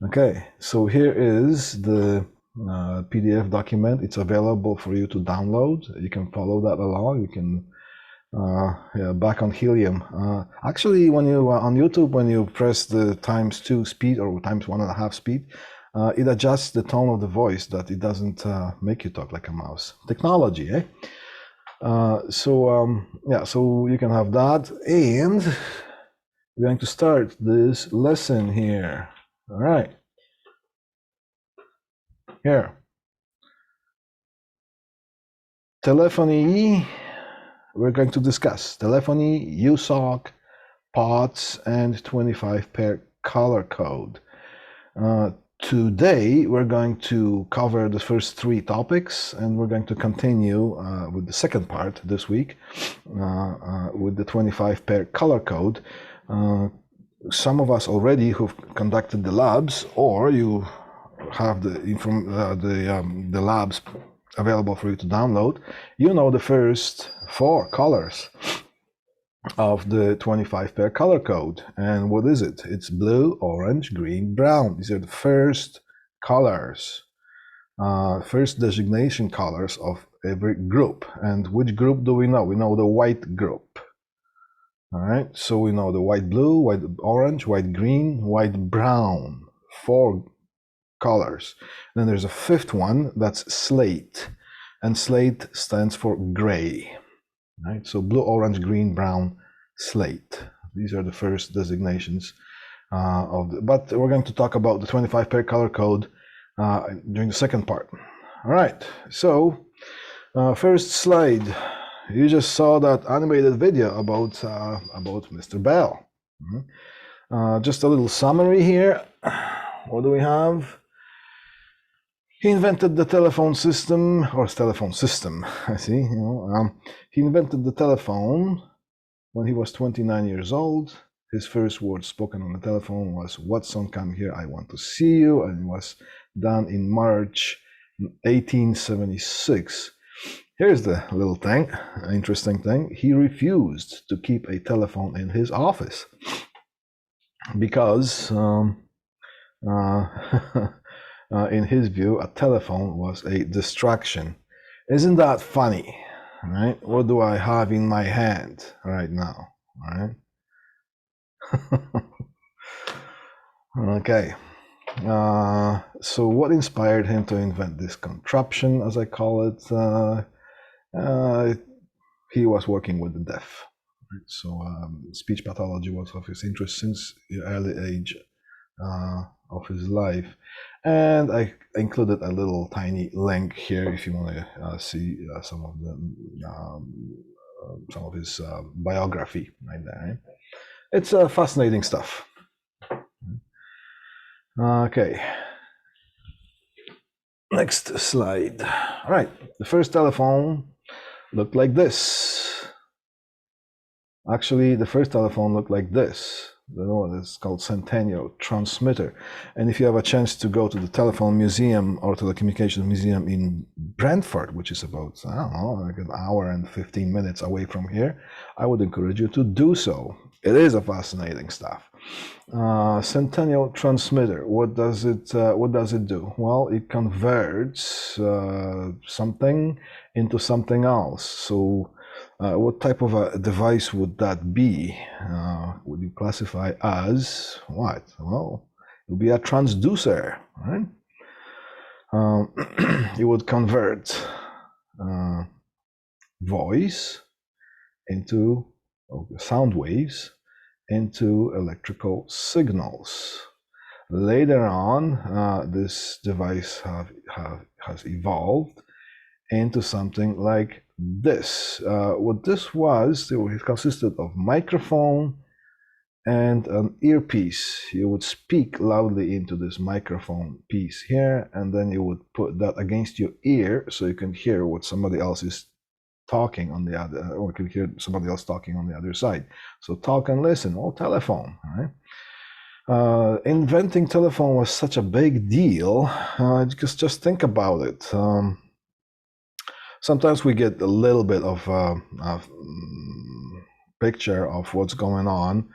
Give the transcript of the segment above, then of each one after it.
Okay, so here is the PDF document. It's available for you to download. You can follow that along. You can yeah, back on Helium. Actually, when you on YouTube, when you press the ×2 speed or ×1.5 speed, it adjusts the tone of the voice that it doesn't make you talk like a mouse. Technology, eh? Yeah, so you can have that, and we're going to start this lesson here. All right, here. Telephony, we're going to discuss telephony, USOC, POTS, and 25-pair color code. Today, we're going to cover the first 3 topics, and we're going to continue with the second part this week with the 25-pair color code. Some of us already who've conducted the labs, or you have the labs available for you to download, you know the first 4 colors of the 25-pair color code. And what is it? It's blue, orange, green, brown. These are the first colors, first designation colors of every group. And which group do we know? We know the white group. All right, so we know the white blue, white orange, white green, white brown, 4 colors. Then there's a 5th one, that's slate, and slate stands for gray. Right, so blue, orange, green, brown, slate. These are the first designations but we're going to talk about the 25-pair color code during the second part. All right, so first slide. You just saw that animated video about Mr. Bell. Just a little summary here. What do we have? He invented the telephone system, or telephone system, I see. He invented the telephone when he was 29 years old. His first words spoken on the telephone was, "Watson, come here, I want to see you," and it was done in March 1876. Here's the little thing, interesting thing. He refused to keep a telephone in his office because in his view, a telephone was a distraction. Isn't that funny, right? What do I have in my hand right now, right? Okay. So what inspired him to invent this contraption, as I call it? He was working with the deaf. Right? So speech pathology was of his interest since the early age of his life. And I included a little tiny link here if you want to see some of his biography right there. Right? It's fascinating stuff. Okay. Next slide. All right. The first telephone looked like this. Actually, the first telephone looked like this. The one that's called Centennial Transmitter. And if you have a chance to go to the Telephone Museum or Telecommunications Museum in Brantford, which is about, I don't know, like an hour and 15 minutes away from here, I would encourage you to do so. It is a fascinating stuff. Centennial Transmitter, what does it do? Well, it converts something into something else. So what type of a device would that be? Would you classify as what? Well, it would be a transducer, right? It would convert voice into sound waves into electrical signals. Later on, this device has evolved into something like this. What this was, it consisted of microphone and an earpiece. You would speak loudly into this microphone piece here, and then you would put that against your ear so you can hear what somebody else is talking on the other, or you can hear somebody else talking on the other side. So talk and listen, or telephone, right? Inventing telephone was such a big deal, because just think about it. Sometimes we get a little bit of picture of what's going on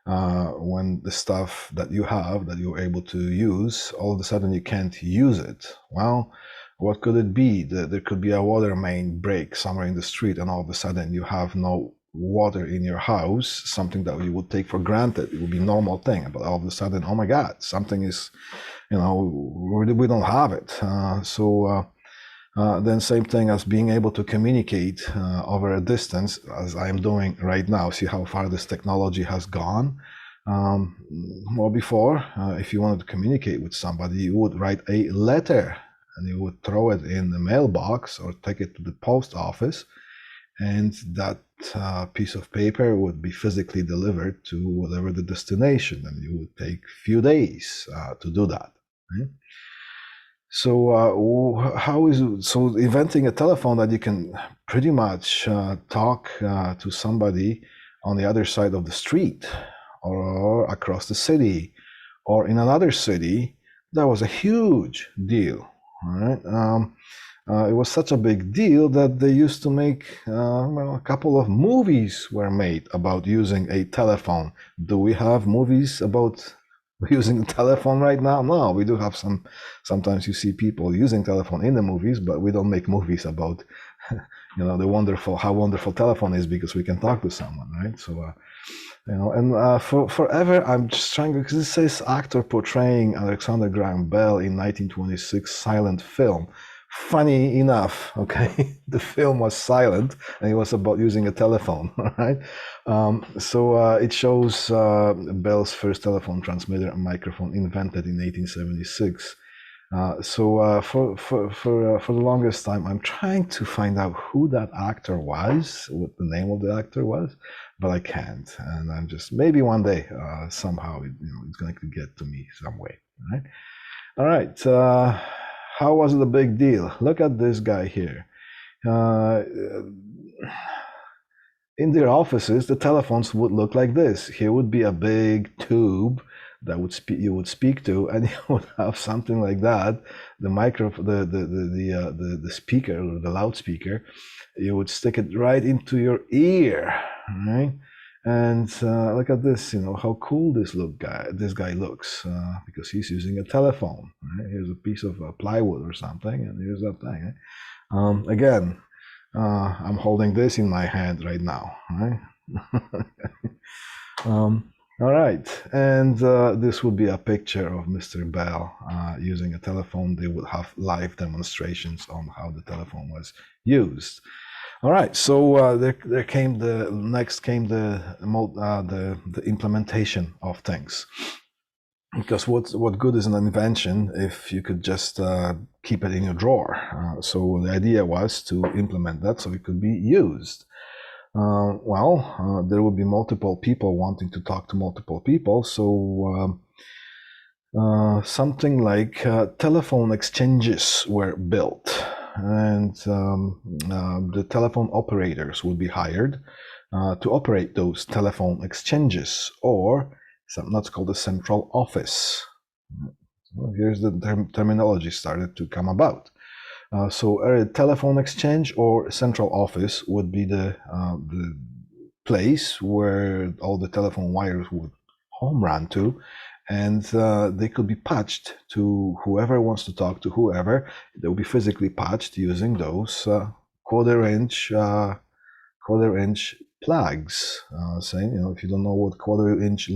when the stuff that you have that you're able to use, all of a sudden you can't use it. Well, what could it be? There could be a water main break somewhere in the street, and all of a sudden you have no water in your house, something that you would take for granted. It would be a normal thing, but all of a sudden, oh my God, something is, we don't have it. Then same thing as being able to communicate over a distance, as I am doing right now. See how far this technology has gone? Well, before, if you wanted to communicate with somebody, you would write a letter and you would throw it in the mailbox or take it to the post office, and that piece of paper would be physically delivered to whatever the destination, and you would take a few days to do that. Right? So inventing a telephone that you can pretty much talk to somebody on the other side of the street or across the city or in another city, that was a huge deal. All right. It was such a big deal that they used to make, a couple of movies were made about using a telephone. Do we have movies about using a telephone right now? No, we do have some. Sometimes you see people using telephone in the movies, but we don't make movies about, how wonderful telephone is because we can talk to someone, right? So, for forever, I'm just trying to, because it says actor portraying Alexander Graham Bell in 1926 silent film. Funny enough, okay, the film was silent and it was about using a telephone, right? It shows Bell's first telephone transmitter and microphone invented in 1876. For the longest time, I'm trying to find out who that actor was, what the name of the actor was, but I can't. And I'm just, maybe one day, somehow, it's going to get to me some way, right? All right. How was it a big deal? Look at this guy here. In their offices, the telephones would look like this. Here would be a big tube that you would speak to, and you would have something like that. The the speaker or the loudspeaker, you would stick it right into your ear, right? And look at this, how cool this guy looks, because he's using a telephone. Right? Here's a piece of plywood or something, and here's that thing. Right? Again, I'm holding this in my hand right now. Right? All right, and this would be a picture of Mr. Bell using a telephone. They would have live demonstrations on how the telephone was used. All right, so there came the implementation of things. Because what good is an invention if you could just keep it in your drawer? So the idea was to implement that so it could be used. There would be multiple people wanting to talk to multiple people, so something like telephone exchanges were built. And the telephone operators would be hired to operate those telephone exchanges, or something that's called a central office. So here's the terminology started to come about. So a telephone exchange or central office would be the place where all the telephone wires would home run to, and they could be patched to whoever wants to talk to whoever. They will be physically patched using those quarter-inch plugs. Saying, if you don't know what quarter-inch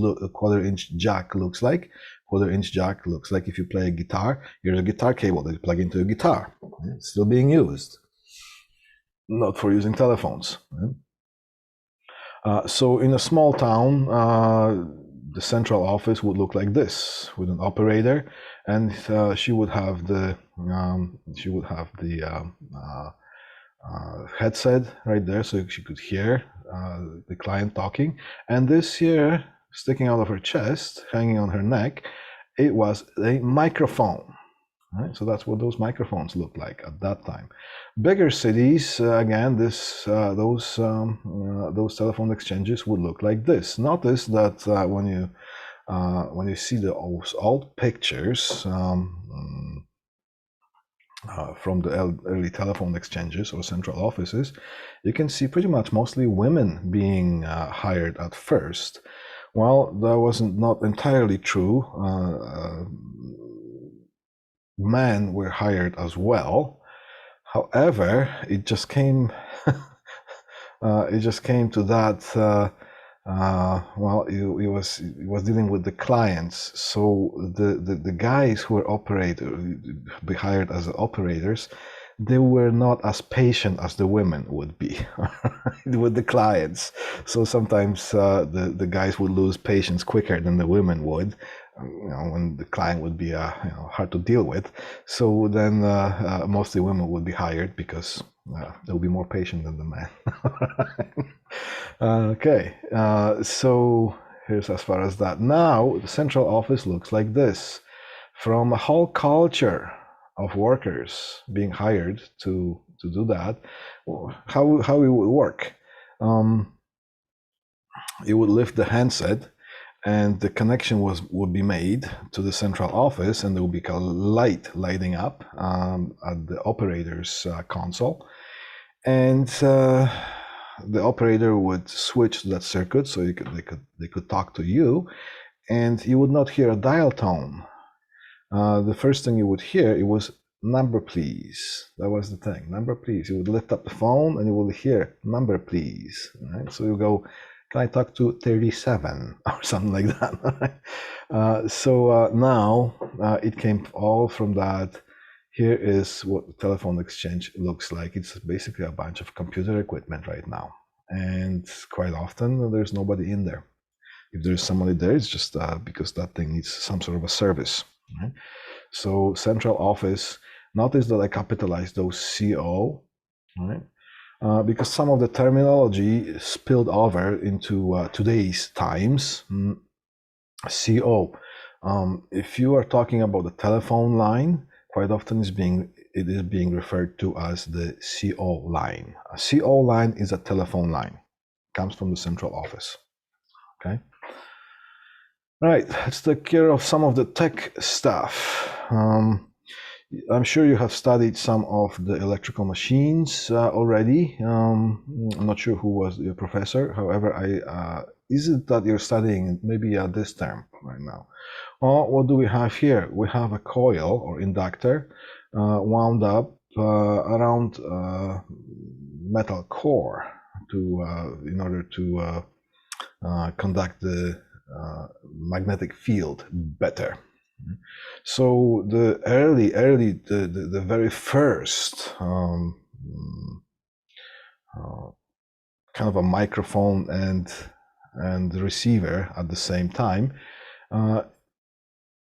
jack looks like, quarter-inch jack looks like if you play a guitar. Here's a guitar cable that you plug into a guitar. It's still being used, not for using telephones. So in a small town, the central office would look like this, with an operator, and she would have the headset right there, so she could hear the client talking. And this here, sticking out of her chest, hanging on her neck, it was a microphone. Right? So that's what those microphones looked like at that time. Bigger cities, again, those telephone exchanges would look like this. Notice that when you see those old pictures from the early telephone exchanges or central offices, you can see pretty much mostly women being hired at first. Well, that wasn't not entirely true. Men were hired as well. However, it just came to that. Well, he was dealing with the clients, so the guys who were be hired as operators, they were not as patient as the women would be with the clients. So sometimes the guys would lose patience quicker than the women would, when the client would be hard to deal with. So then mostly women would be hired because they'll be more patient than the man. Okay, so here's as far as that. Now the central office looks like this. From a whole culture of workers being hired to do that, how it would work. You would lift the handset and the connection would be made to the central office, and there would be a light lighting up at the operator's console, and the operator would switch to that circuit, so they could talk to you, and you would not hear a dial tone. The first thing you would hear, it was number please. That was the thing, number please. You would lift up the phone and you will hear number please. Right? So you go, can I talk to 37 or something like that? So now it came all from that. Here is what the telephone exchange looks like. It's basically a bunch of computer equipment right now. And quite often there's nobody in there. If there's somebody there, it's just because that thing needs some sort of a service. Right? So central office, notice that I capitalized those CO, right? Because some of the terminology spilled over into today's times. CO. If you are talking about the telephone line, quite often it is being referred to as the CO line. A CO line is a telephone line. It comes from the central office. Okay. Right, let's take care of some of the tech stuff. I'm sure you have studied some of the electrical machines already. I'm not sure who was your professor. However, is it that you're studying maybe this term right now? Well, what do we have here? We have a coil or inductor wound up around metal core in order to conduct the magnetic field better. So the very first kind of a microphone and receiver at the same time,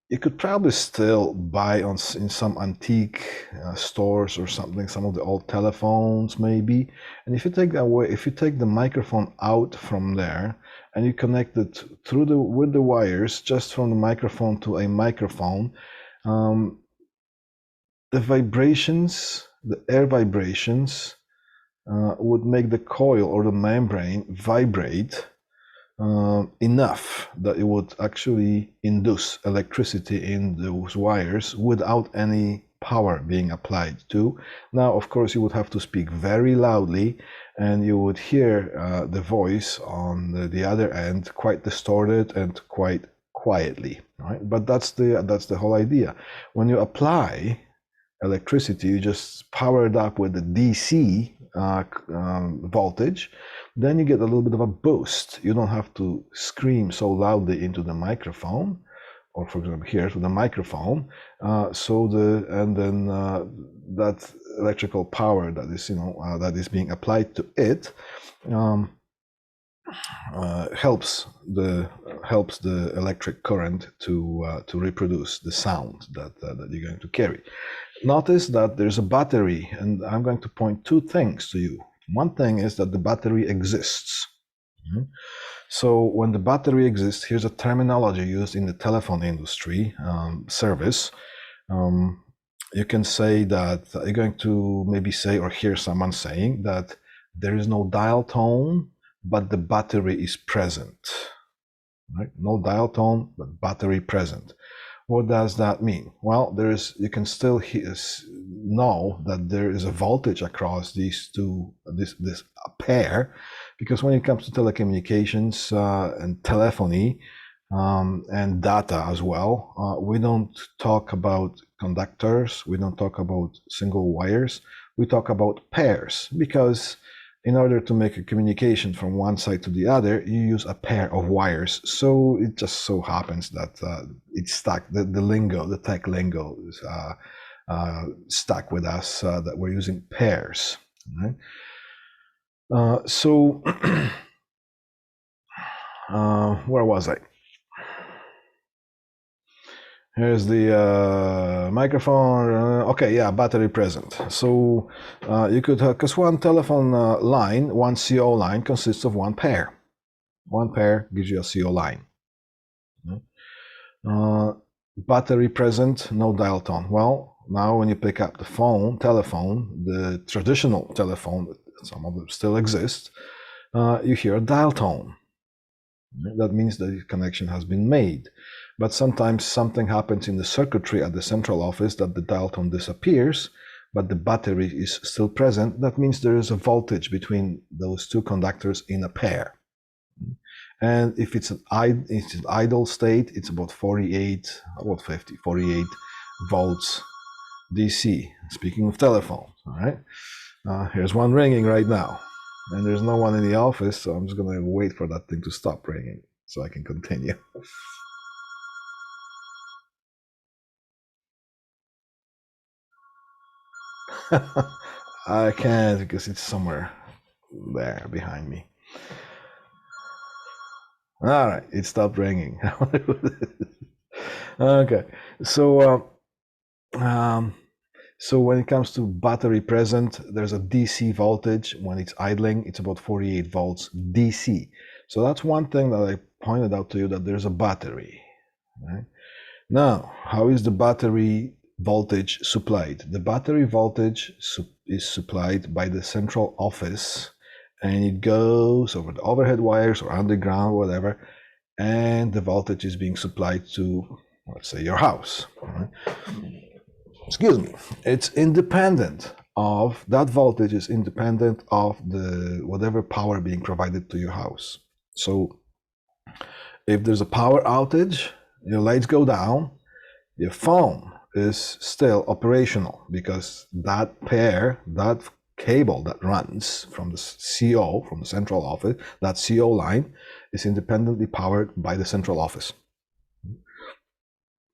you could probably still buy in some antique stores or something, some of the old telephones maybe. And if you take the microphone out from there and you connect it with the wires just from the microphone to a microphone, the vibrations, the air vibrations, would make the coil or the membrane vibrate enough that it would actually induce electricity in those wires without any power being applied to. Now, of course, you would have to speak very loudly, and you would hear the voice on the other end quite distorted and quite quietly, right? But that's the whole idea. When you apply electricity, you just power it up with the DC voltage, then you get a little bit of a boost. You don't have to scream so loudly into the microphone, or for example here to the microphone. That electrical power that is being applied to it helps the electric current to reproduce the sound that you're going to carry. Notice that there's a battery, and I'm going to point two things to you. One thing is that the battery exists. So when the battery exists, here's a terminology used in the telephone industry service. You can say that you're going to maybe say or hear someone saying that there is no dial tone, but the battery is present. Right? No dial tone, but battery present. What does that mean? Well, you can still know that there is a voltage across these two, this pair, Because when it comes to telecommunications and telephony and data as well, we don't talk about conductors, we don't talk about single wires, we talk about pairs, because in order to make a communication from one side to the other, you use a pair of wires. So it just so happens that it's stuck, the lingo, the tech lingo is stuck with us, that we're using pairs, right? So where was I? Here's the microphone. Okay, yeah, battery present. So you could have, because one telephone line, one CO line consists of one pair. One pair gives you a CO line. Battery present, no dial tone. Well, now when you pick up the telephone, the traditional telephone, some of them still exist, you hear a dial tone. That means that the connection has been made. But sometimes something happens in the circuitry at the central office that the dial tone disappears, but the battery is still present. That means there is a voltage between those two conductors in a pair. And if it's an idle state, it's about 48 volts DC. Speaking of telephones, all right? Here's one ringing right now. And there's no one in the office, so I'm just going to wait for that thing to stop ringing so I can continue. I can't because it's somewhere there behind me. All right, it stopped ringing. Okay, so so when it comes to battery present, there's a DC voltage. When it's idling, it's about 48 volts DC. So that's one thing that I pointed out to you, that there's a battery. Right? Now, how is the battery voltage supplied? The battery voltage is supplied by the central office, and it goes over the overhead wires or underground, whatever, and the voltage is being supplied to, let's say, your house. Right? Excuse me. It's independent of, that voltage is independent of the whatever power being provided to your house. So if there's a power outage, your lights go down, your phone is still operational, because that pair, that cable that runs from the CO, from the central office, that CO line is independently powered by the central office.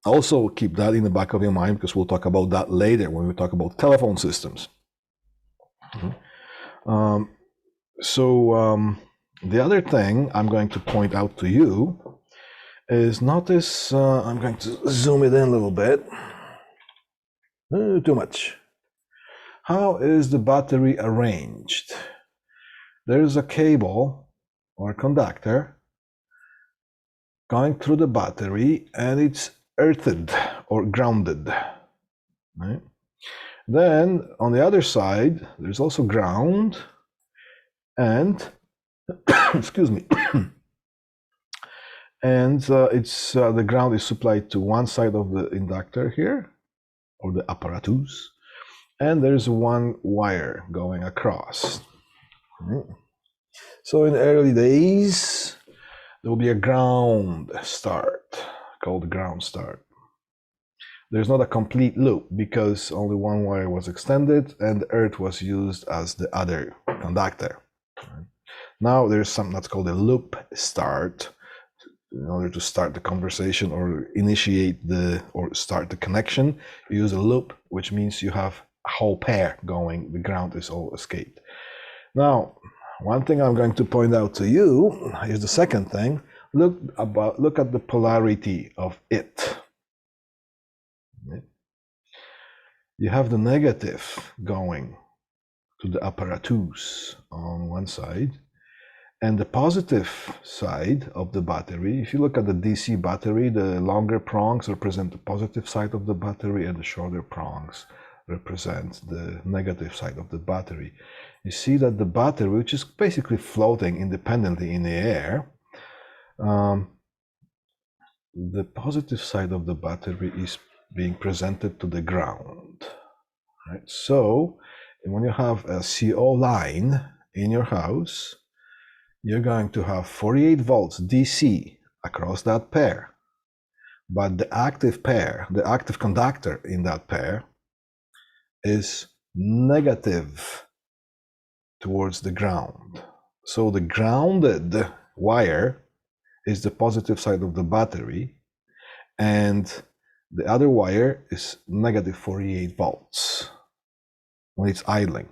Also keep that in the back of your mind, because we'll talk about that later when we talk about telephone systems. The other thing I'm going to point out to you is, notice, I'm going to zoom it in a little bit. Too much. How is the battery arranged? There's a cable or conductor going through the battery, and it's earthed or grounded. Right? Then on the other side, there's also ground, and excuse me, and it's the ground is supplied to one side of the inductor here, or the apparatus, and there's one wire going across. Right? So in the early days, there will be a ground start, called ground start. There's not a complete loop, because only one wire was extended and the earth was used as the other conductor. Right? Now there's something that's called a loop start. In order to start the conversation or initiate or start the connection, you use a loop, which means you have a whole pair going. The ground is all escaped. Now, one thing I'm going to point out to you is the second thing. Look at the polarity of it. You have the negative going to the apparatus on one side, and the positive side of the battery. If you look at the DC battery, the longer prongs represent the positive side of the battery, and the shorter prongs represent the negative side of the battery. You see that the battery, which is basically floating independently in the air, the positive side of the battery is being presented to the ground. Right? So when you have a CO line in your house, you're going to have 48 volts DC across that pair. But the active pair, the active conductor in that pair is negative towards the ground. So the grounded wire is the positive side of the battery, and the other wire is negative 48 volts when it's idling.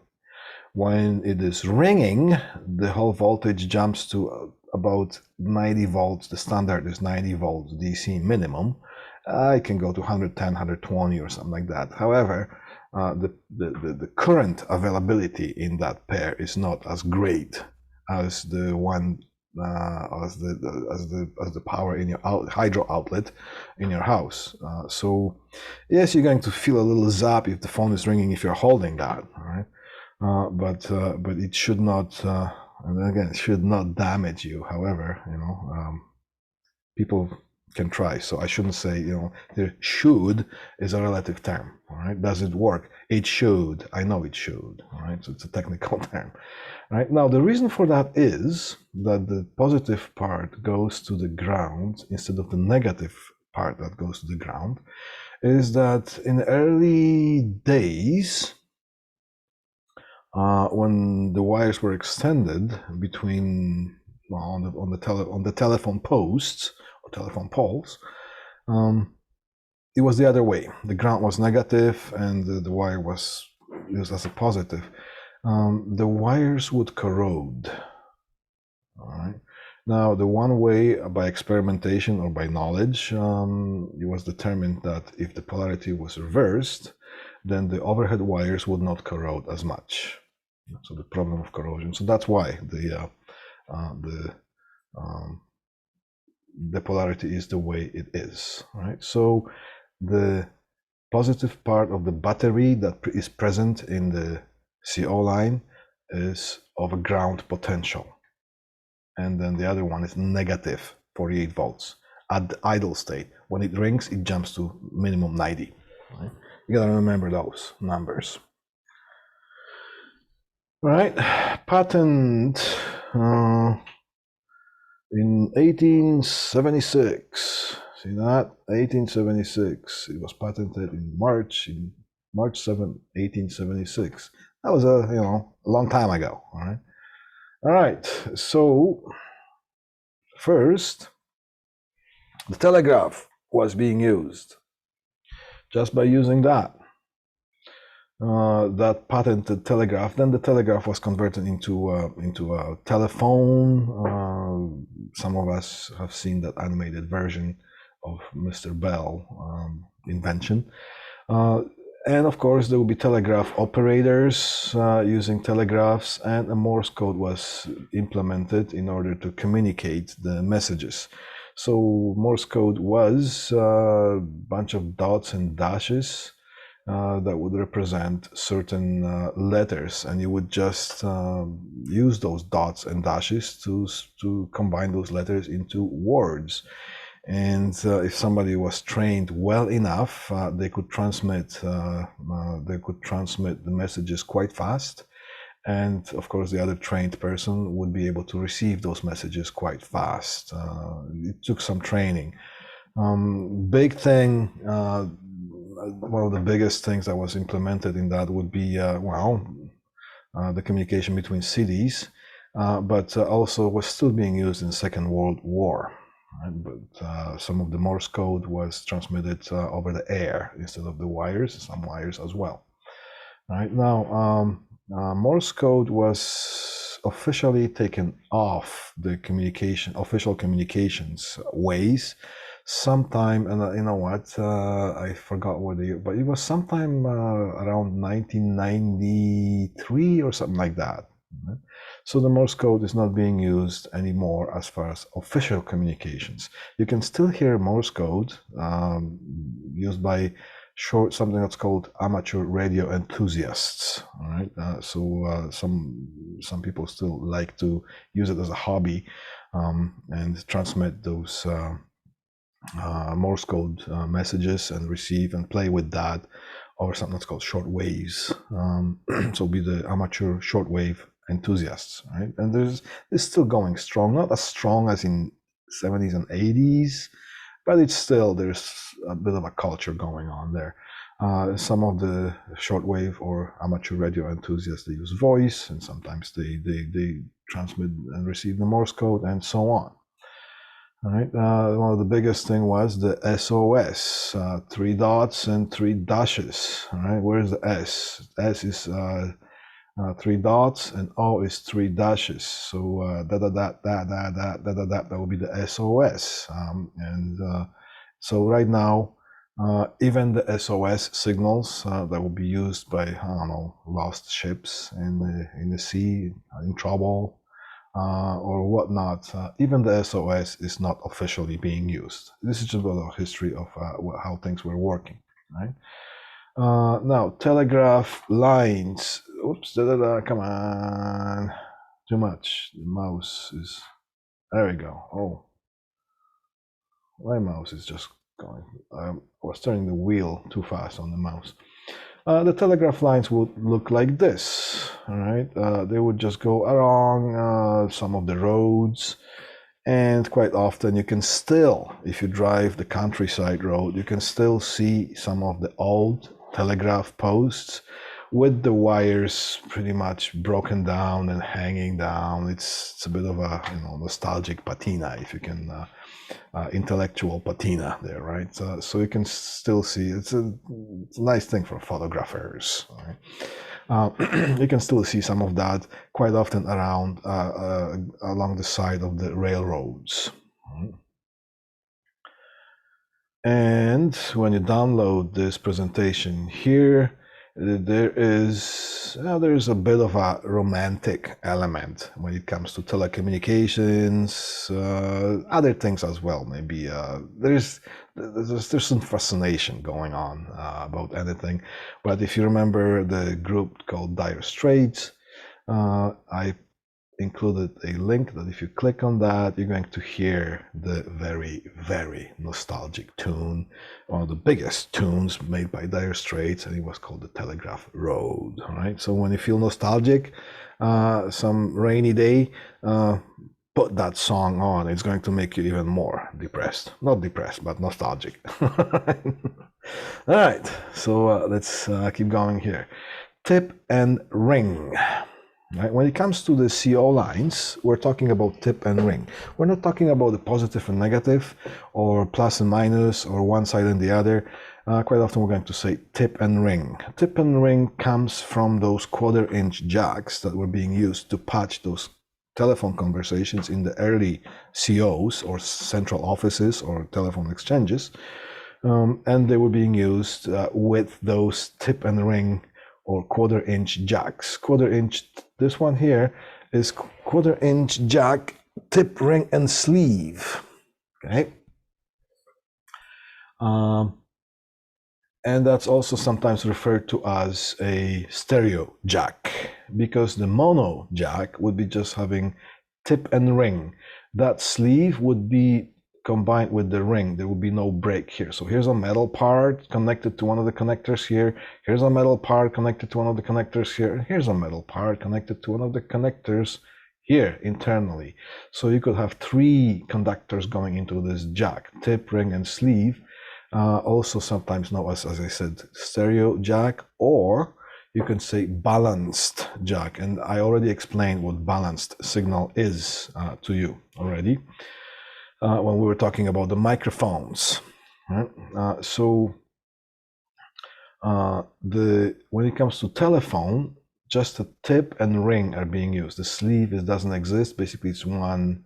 When it is ringing, the whole voltage jumps to about 90 volts. The standard is 90 volts DC minimum. It can go to 110, 120 or something like that. However, the current availability in that pair is not as great as the one as the power in your hydro outlet in your house. So yes, you're going to feel a little zap if the phone is ringing if you're holding that, all right? But it should not, and again, it should not damage you. However, people can try. So I shouldn't say, the should is a relative term. All right. Does it work? It should. I know it should. All right. So it's a technical term. All right. Now, the reason for that is that the positive part goes to the ground instead of the negative part that goes to the ground, is that in the early days, when the wires were extended between on the telephone posts or telephone poles, it was the other way. The ground was negative and the wire was used as a positive. The wires would corrode. All right. Now, the one way by experimentation or by knowledge, it was determined that if the polarity was reversed, then the overhead wires would not corrode as much. So the problem of corrosion. So that's why the polarity is the way it is, right? So the positive part of the battery that is present in the CO line is of a ground potential. And then the other one is negative 48 volts at the idle state. When it rings, it jumps to minimum 90. Right? You gotta remember those numbers. All right, patent in 1876. See that? 1876. It was patented in March 7, 1876. That was a long time ago. All right. All right. So first, the telegraph was being used. Just by using that patented telegraph, then the telegraph was converted into a telephone. Some of us have seen that animated version of Mr. Bell invention. And of course, there will be telegraph operators using telegraphs, and a Morse code was implemented in order to communicate the messages. So Morse code was a bunch of dots and dashes that would represent certain letters, and you would just use those dots and dashes to combine those letters into words. And if somebody was trained well enough, they could transmit the messages quite fast. And of course, the other trained person would be able to receive those messages quite fast. It took some training. Big thing, one of the biggest things that was implemented in that would be, the communication between cities, but also was still being used in the Second World War. Right? But some of the Morse code was transmitted over the air instead of the wires, some wires as well. Right now, Morse code was officially taken off the official communications ways sometime, and you know what, I forgot what year, but it was sometime around 1993 or something like that. Right? So the Morse code is not being used anymore as far as official communications. You can still hear Morse code used by something that's called amateur radio enthusiasts. All right, so some people still like to use it as a hobby and transmit those Morse code messages and receive and play with that, or something that's called short waves. So be the amateur shortwave enthusiasts, right? And it's still going strong, not as strong as in 70s and 80s, but it's still, there's a bit of a culture going on there. Some of the shortwave or amateur radio enthusiasts, they use voice, and sometimes they transmit and receive the Morse code and so on. All right. One of the biggest thing was the SOS, 3 dots and 3 dashes. All right. Where's the S? S is 3 dots and O is 3 dashes. So that will be the SOS. So right now, even the SOS signals that will be used by, I don't know, lost ships in the sea, in trouble, or whatnot, even the SOS is not officially being used. This is just a little history of how things were working, right? Now, telegraph lines. Oops, come on. Too much. The mouse is, there we go. Oh, my mouse is just going. I was turning the wheel too fast on the mouse. The telegraph lines would look like this, all right? They would just go along some of the roads, and quite often you can still, if you drive the countryside road, you can still see some of the old telegraph posts with the wires pretty much broken down and hanging down. It's a bit of a nostalgic patina, if you can, intellectual patina there, right? So you can still see it's a nice thing for photographers. Right? You can still see some of that quite often around along the side of the railroads. And when you download this presentation here, there's a bit of a romantic element when it comes to telecommunications, other things as well. Maybe there's some fascination going on about anything. But if you remember the group called Dire Straits, I included a link that if you click on that, you're going to hear the very, very nostalgic tune, one of the biggest tunes made by Dire Straits, and it was called the Telegraph Road. All right. So when you feel nostalgic, some rainy day, put that song on. It's going to make you even more depressed. Not depressed, but nostalgic. All right. So let's keep going here. Tip and ring. Right? When it comes to the CO lines, we're talking about tip and ring. We're not talking about the positive and negative, or plus and minus, or one side and the other. Quite often we're going to say tip and ring. Tip and ring comes from those 1/4-inch jacks that were being used to patch those telephone conversations in the early COs, or central offices, or telephone exchanges. And they were being used with those tip and ring or 1/4-inch jacks. 1/4-inch, this one here is 1/4-inch jack, tip, ring, and sleeve. Okay. And that's also sometimes referred to as a stereo jack, because the mono jack would be just having tip and ring. That sleeve would be combined with the ring. There will be no break here. So here's a metal part connected to one of the connectors here. Here's a metal part connected to one of the connectors here. And here's a metal part connected to one of the connectors here internally. So you could have 3 conductors going into this jack, tip, ring, and sleeve. Also sometimes known as I said, stereo jack, or you can say balanced jack. And I already explained what balanced signal is to you already. When we were talking about the microphones, right? When it comes to telephone, just a tip and ring are being used. The sleeve doesn't exist. Basically, it's one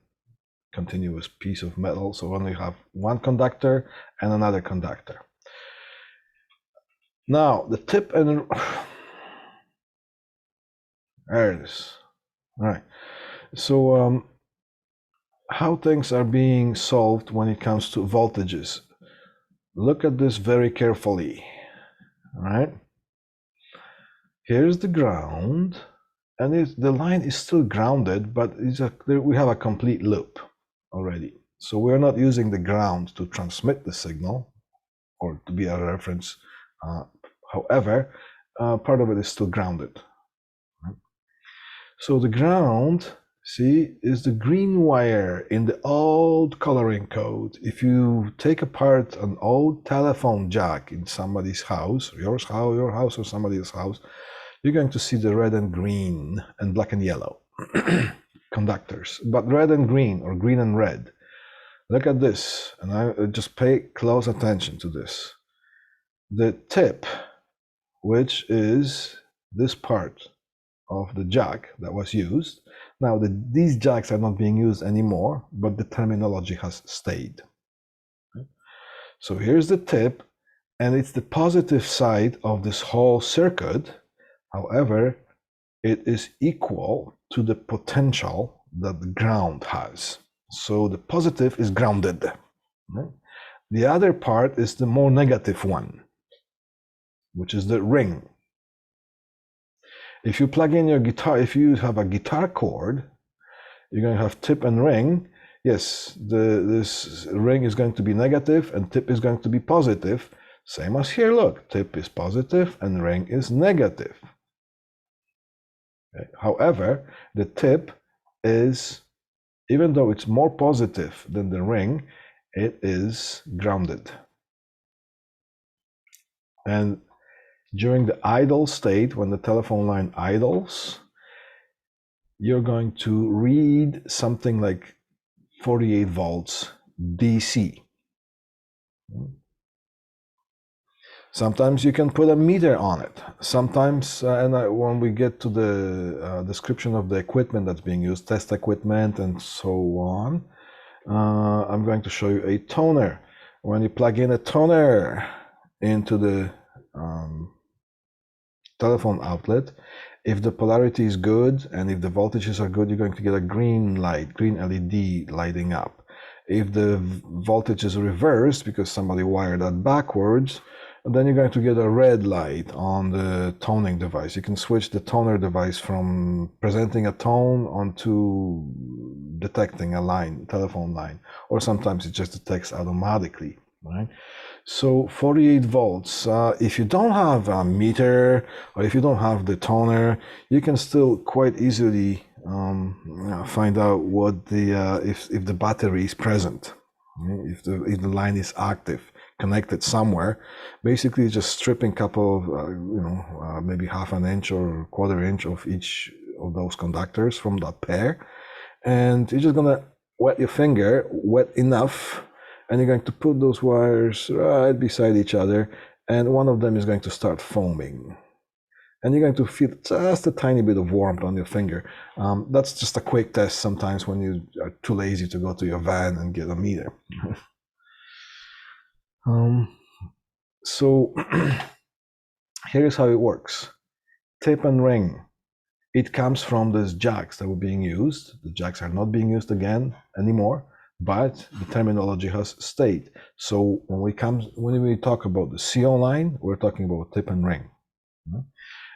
continuous piece of metal. So only have one conductor and another conductor. Now the tip and there it is. All right. So how things are being solved when it comes to voltages. Look at this very carefully. All right. Here's the ground, and the line is still grounded, but we have a complete loop already. So we're not using the ground to transmit the signal or to be a reference. However, part of it is still grounded. So the ground, see, is the green wire in the old coloring code. If you take apart an old telephone jack in somebody's house, your house or somebody's house, you're going to see the red and green and black and yellow conductors, but red and green or green and red. Look at this, and I just pay close attention to this. The tip, which is this part of the jack that was used. Now, these jacks are not being used anymore, but the terminology has stayed. So here's the tip, and it's the positive side of this whole circuit. However, it is equal to the potential that the ground has. So the positive is grounded. The other part is the more negative one, which is the ring. If you plug in your guitar, if you have a guitar chord, you're going to have tip and ring. Yes, this ring is going to be negative and tip is going to be positive. Same as here, look, tip is positive and ring is negative. Okay. However, the tip is, even though it's more positive than the ring, it is grounded. And during the idle state, when the telephone line idles, you're going to read something like 48 volts DC. Sometimes you can put a meter on it. Sometimes, when we get to the description of the equipment that's being used, test equipment and so on, I'm going to show you a toner. When you plug in a toner into the telephone outlet, if the polarity is good and if the voltages are good, you're going to get a green light, green LED lighting up. If the voltage is reversed because somebody wired that backwards, then you're going to get a red light on the toning device. You can switch the toner device from presenting a tone onto detecting a line, telephone line, or sometimes it just detects automatically, right? So 48 volts, if you don't have a meter or if you don't have the toner, you can still quite easily find out what the if the battery is present, if the line is active, connected somewhere. Basically just stripping a couple of maybe half an inch or quarter inch of each of those conductors from that pair, and you're just gonna wet your finger wet enough, and you're going to put those wires right beside each other, and one of them is going to start foaming. And you're going to feel just a tiny bit of warmth on your finger. That's just a quick test sometimes when you are too lazy to go to your van and get a meter. So here's how it works. Tip and ring. It comes from these jacks that were being used. The jacks are not being used again anymore, but the terminology has stayed. So when we talk about the CO line, we're talking about tip and ring.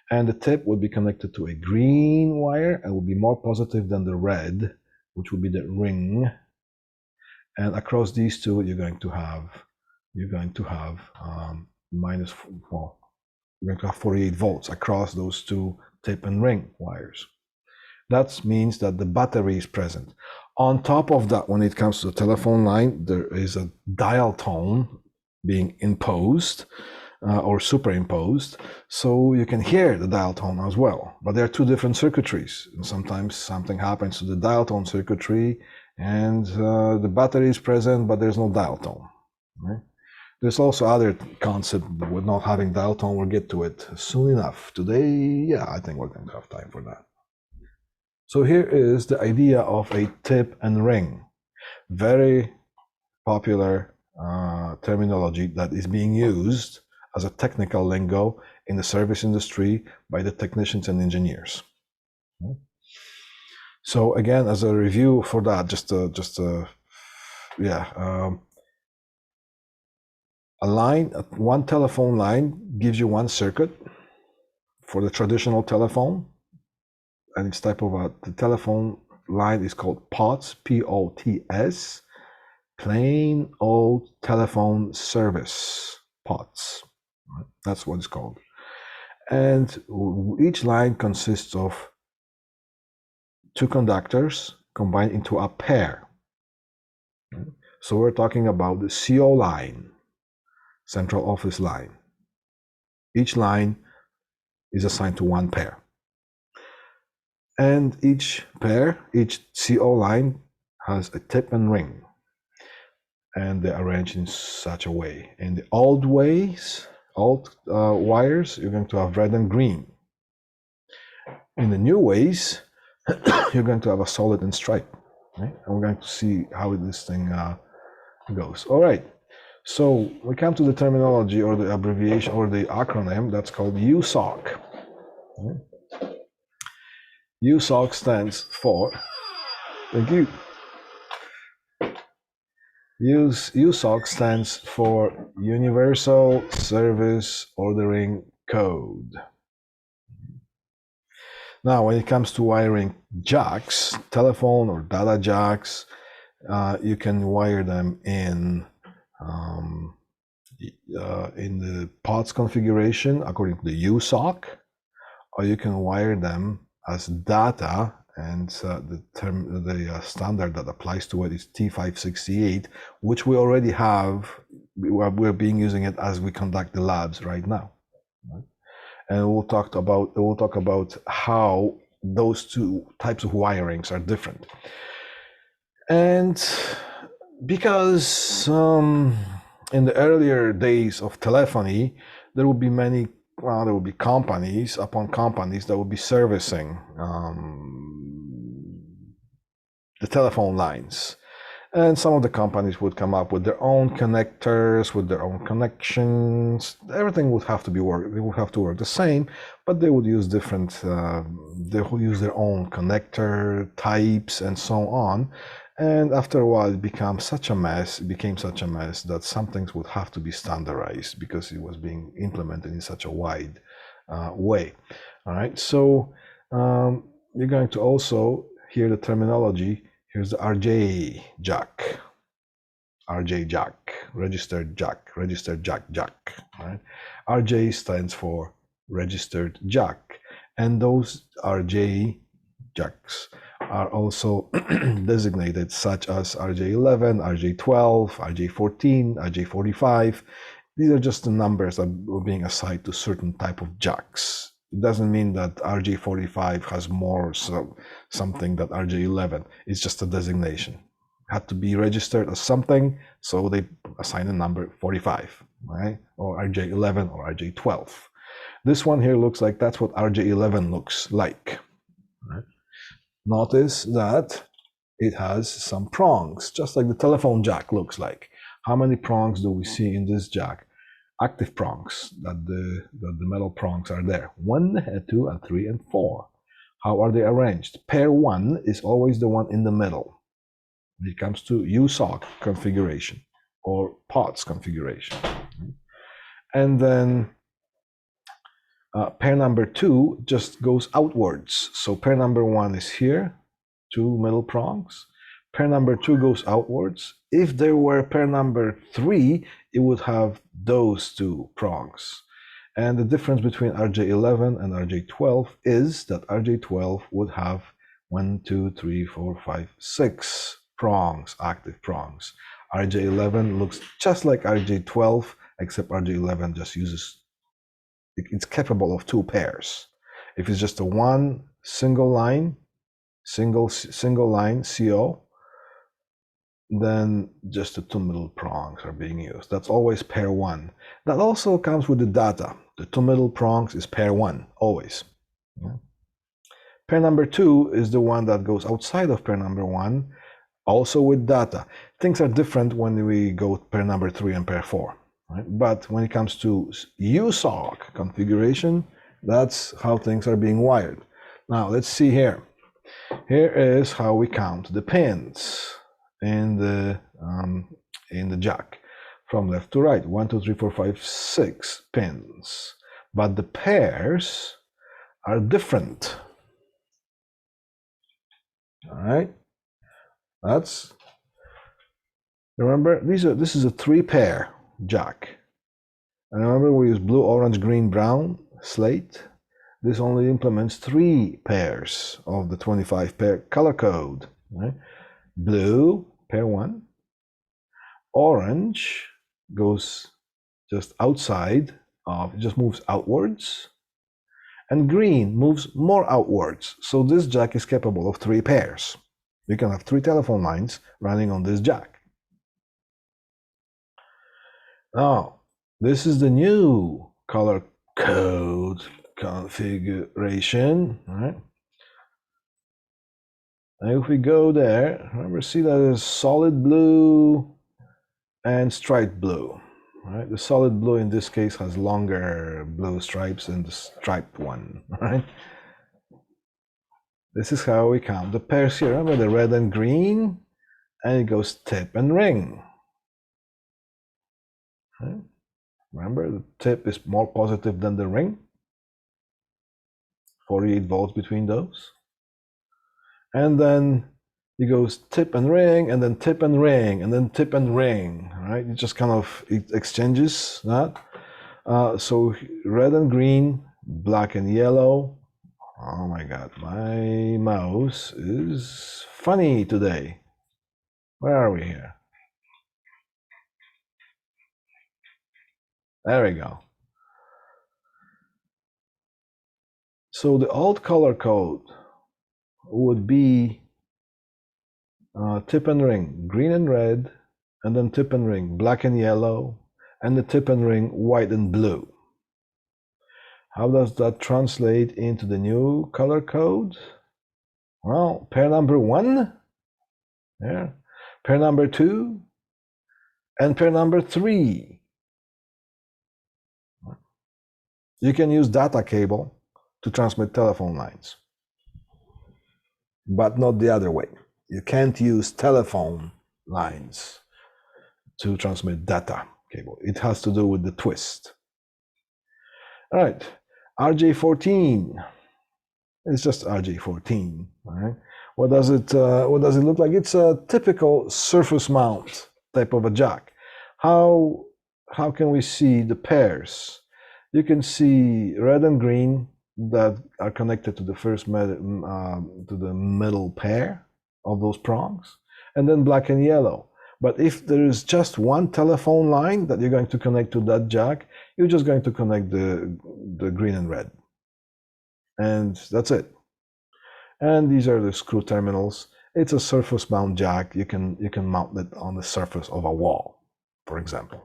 And the tip will be connected to a green wire and will be more positive than the red, which will be the ring. And across these two, you're going to have minus, well, you're going to have 48 volts across those two tip and ring wires. That means that the battery is present. On top of that, when it comes to the telephone line, there is a dial tone being imposed or superimposed, so you can hear the dial tone as well. But there are two different circuitries. And sometimes something happens to the dial tone circuitry and the battery is present, but there's no dial tone. Right? There's also other concept with not having dial tone. We'll get to it soon enough. Today, yeah, I think we're going to have time for that. So here is the idea of a tip and ring. Very popular terminology that is being used as a technical lingo in the service industry by the technicians and engineers. So again, as a review for that, one telephone line gives you one circuit for the traditional telephone, and it's type of the telephone line is called POTS, P-O-T-S, plain old telephone service, POTS. That's what it's called. And each line consists of two conductors combined into a pair. So we're talking about the CO line, central office line. Each line is assigned to one pair. And each pair, each CO line has a tip and ring. And they're arranged in such a way. In the old wires, you're going to have red and green. In the new ways, you're going to have a solid and stripe. Right? And we're going to see how this thing goes. All right. So we come to the terminology or the abbreviation or the acronym that's called USOC. USOC stands for, thank you. USOC stands for Universal Service Ordering Code. Now, when it comes to wiring jacks, telephone or data jacks, you can wire them in the POTS configuration according to the USOC, or you can wire them as data, and the standard that applies to it is T568, which we already have. We're using it as we conduct the labs right now, right? And we'll talk about how those two types of wirings are different. And because in the earlier days of telephony, there would be there would be companies upon companies that would be servicing the telephone lines. And some of the companies would come up with their own connectors, with their own connections. Everything would have to work the same, but they would use different, they would use their own connector types and so on. And after a while, it became such a mess that some things would have to be standardized because it was being implemented in such a wide way. All right, so you're going to also hear the terminology. Here's the RJ jack, registered jack. Right? RJ stands for registered jack, and those RJ jacks are also designated such as RJ11, RJ12, RJ14, RJ45. These are just the numbers that are being assigned to certain type of jacks. It doesn't mean that RJ45 has more something than RJ11. It's just a designation. It had to be registered as something, so they assign a number 45, right? Or RJ11 or RJ12. This one here looks like that's what RJ11 looks like. Right? Notice that it has some prongs, just like the telephone jack looks like. How many prongs do we see in this jack? Active prongs, that the metal prongs are there. 1, 2, and 3, and 4. How are they arranged? Pair 1 is always the one in the middle when it comes to USOC configuration or POTS configuration. And then pair number 2 just goes outwards. So pair number 1 is here, 2 middle prongs. Pair number 2 goes outwards. If there were pair number 3, it would have those 2 prongs. And the difference between RJ11 and RJ12 is that RJ12 would have 1, 2, 3, 4, 5, 6 prongs, active prongs. RJ11 looks just like RJ12, except RJ11 just uses, it's capable of 2 pairs. If it's just a one single line CO, then just the 2 middle prongs are being used. That's always pair 1. That also comes with the data. The 2 middle prongs is pair 1, always. Yeah. Pair number 2 is the one that goes outside of pair number 1, also with data. Things are different when we go pair number 3 and pair 4. Right? But when it comes to USOC configuration, that's how things are being wired. Now let's see here. Here is how we count the pins in the jack from left to right. 1, 2, 3, 4, 5, 6 pins, but the pairs are different. All right, remember this is a 3-pair jack, and remember we use blue, orange, green, brown, slate. this only implements 3 pairs of the 25 pair color code. Right? Blue, pair 1. Orange goes just outside of, it just moves outwards. And green moves more outwards. So this jack is capable of 3 pairs. You can have 3 telephone lines running on this jack. Now, this is the new color code configuration, right? And if we go there, remember, see that there's solid blue and striped blue, right? The solid blue in this case has longer blue stripes than the striped one, right? This is how we count the pairs here. Remember the red and green, and it goes tip and ring. Right? Remember, the tip is more positive than the ring. 48 volts between those. And then it goes tip and ring, and then tip and ring, and then tip and ring, right? It just kind of, it exchanges that. So red and green, black and yellow. Oh my God, my mouse is funny today. Where are we here? There we go. So the old color code would be tip and ring, green and red, and then tip and ring, black and yellow, and the tip and ring, white and blue. How does that translate into the new color code? Well, pair number 1, yeah, pair number 2, and pair number 3. You can use data cable to transmit telephone lines, but not the other way. You can't use telephone lines to transmit data cable. It has to do with the twist. All right, RJ14. It's just RJ14. All right. What does it look like? It's a typical surface mount type of a jack. How can we see the pairs? You can see red and green that are connected to the first to the middle pair of those prongs, and then black and yellow. But if there is just one telephone line that you're going to connect to that jack, you're just going to connect the green and red, and that's it. And these are the screw terminals. It's a surface mount jack. You can mount it on the surface of a wall, for example.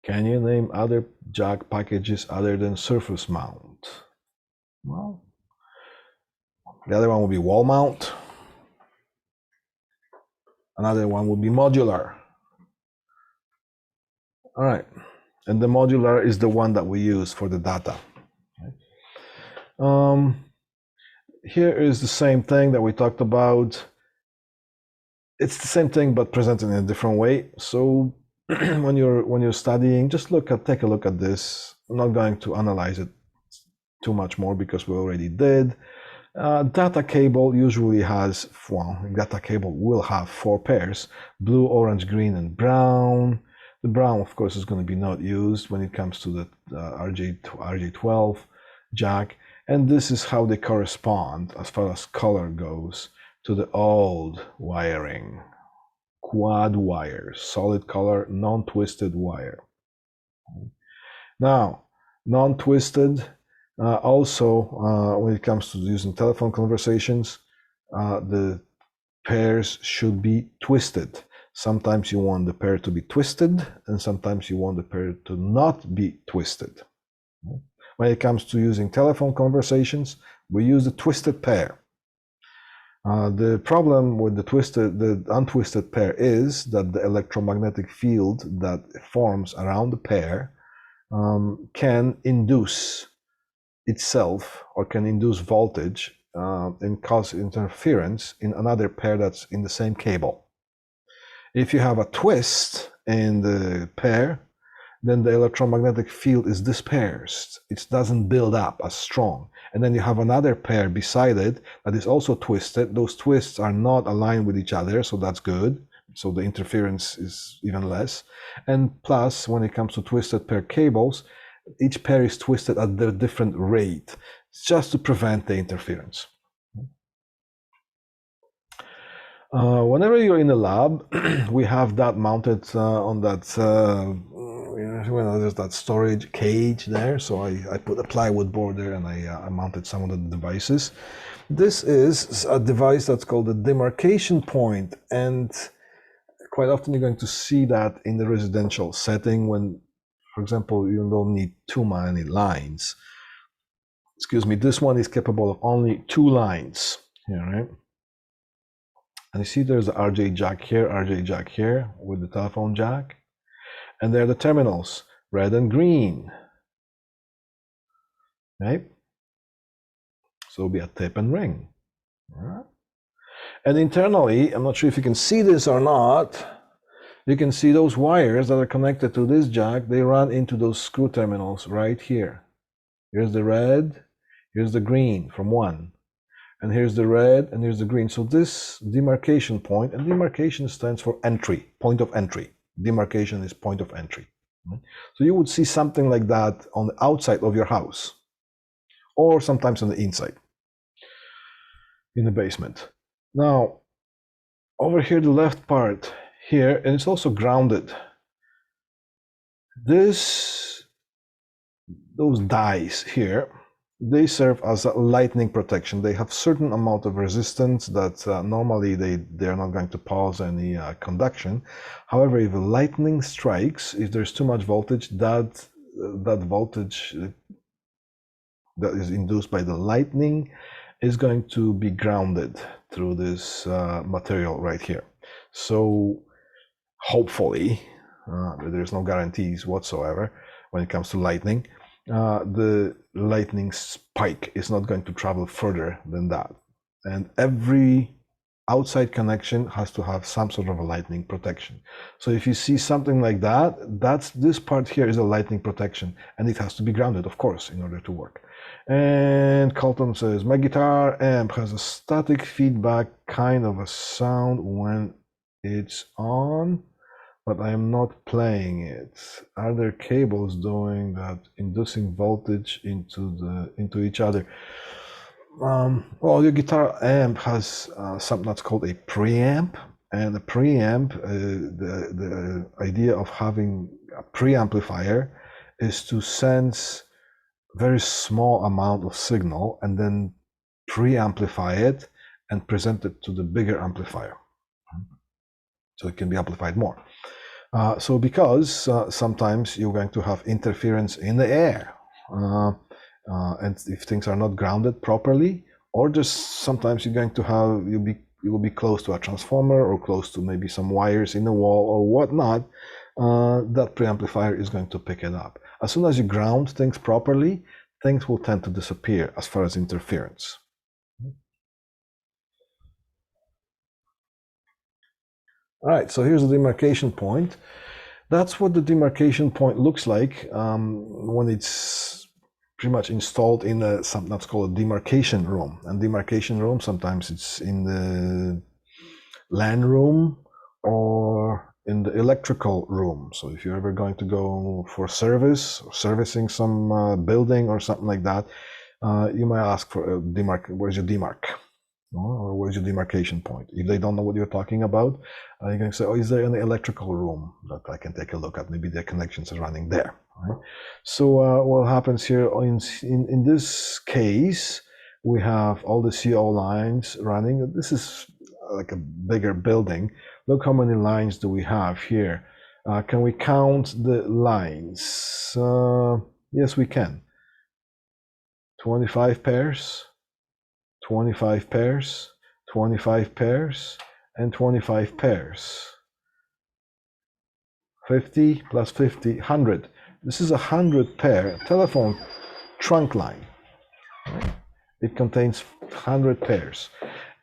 Can you name other jack packages other than surface mount? Well, the other one would be wall mount. Another one would be modular. All right, and the modular is the one that we use for the data. Here is the same thing that we talked about. It's the same thing but presented in a different way. So when you're studying, just take a look at this. I'm not going to analyze it too much more because we already did. Data cable usually has, data cable will have 4 pairs: blue, orange, green, and brown. The brown, of course, is going to be not used when it comes to the RJ12 jack. And this is how they correspond as far as color goes to the old wiring. Quad wire, solid color, non-twisted wire. Now, non-twisted, also when it comes to using telephone conversations, the pairs should be twisted. Sometimes you want the pair to be twisted, and sometimes you want the pair to not be twisted. When it comes to using telephone conversations, we use the twisted pair. The problem with the untwisted pair is that the electromagnetic field that forms around the pair can induce itself, or can induce voltage and cause interference in another pair that's in the same cable. If you have a twist in the pair, then the electromagnetic field is dispersed. It doesn't build up as strong. And then you have another pair beside it that is also twisted. Those twists are not aligned with each other, so that's good. so the interference is even less. And plus, when it comes to twisted pair cables, each pair is twisted at a different rate, just to prevent the interference. Whenever you're in the lab, we have that mounted on that, there's that storage cage there. So I put a plywood board there, and I mounted some of the devices. This is a device that's called a demarcation point, and quite often you're going to see that in the residential setting when, for example, you don't need too many lines. Excuse me, this one is capable of only 2 lines here, right? And you see there's the RJ jack here with the telephone jack. And there are the terminals, red and green, right? So it'll be a tip and ring. Right? And internally, I'm not sure if you can see this or not, you can see those wires that are connected to this jack, they run into those screw terminals right here. Here's the red, here's the green from one. And here's the red, and here's the green. So this demarcation point, and demarcation stands for entry, point of entry. Demarcation is point of entry. So you would see something like that on the outside of your house, or sometimes on the inside, in the basement. Now, over here, the left part here, and it's also grounded. Those dies here, they serve as a lightning protection. They have certain amount of resistance that normally they are not going to cause any conduction. However, if lightning strikes, if there's too much voltage, that voltage that is induced by the lightning is going to be grounded through this material right here. So hopefully, there's no guarantees whatsoever when it comes to lightning. The lightning spike is not going to travel further than that. And every outside connection has to have some sort of a lightning protection. So if you see something like that, this part here is a lightning protection, and it has to be grounded, of course, in order to work. And Colton says, my guitar amp has a static feedback kind of a sound when it's on, but I am not playing it. Are there cables doing that, inducing voltage into each other? Well, your guitar amp has something that's called a preamp, and a preamp, the idea of having a preamplifier is to sense very small amount of signal and then preamplify it and present it to the bigger amplifier, so it can be amplified more. So because sometimes you're going to have interference in the air, and if things are not grounded properly, or just sometimes you're going to have, you will be close to a transformer or close to maybe some wires in the wall or whatnot, that preamplifier is going to pick it up. As soon as you ground things properly, things will tend to disappear as far as interference. All right, so here's the demarcation point. That's what the demarcation point looks like when it's pretty much installed in something that's called a demarcation room. And demarcation room, sometimes it's in the LAN room or in the electrical room. So if you're ever going to go for service, or servicing some building or something like that, you might ask for a demarc. Where's your demarc? Or where's your demarcation point? If they don't know what you're talking about, you're going to say, oh, is there any electrical room that I can take a look at? Maybe the connections are running there. Right? So what happens here, in this case, we have all the CO lines running. This is like a bigger building. Look how many lines do we have here. Can we count the lines? Yes, we can. 25 pairs. 25 pairs, 25 pairs, and 25 pairs. 50 plus 50, 100. This is a 100 pair telephone trunk line. Right? It contains 100 pairs.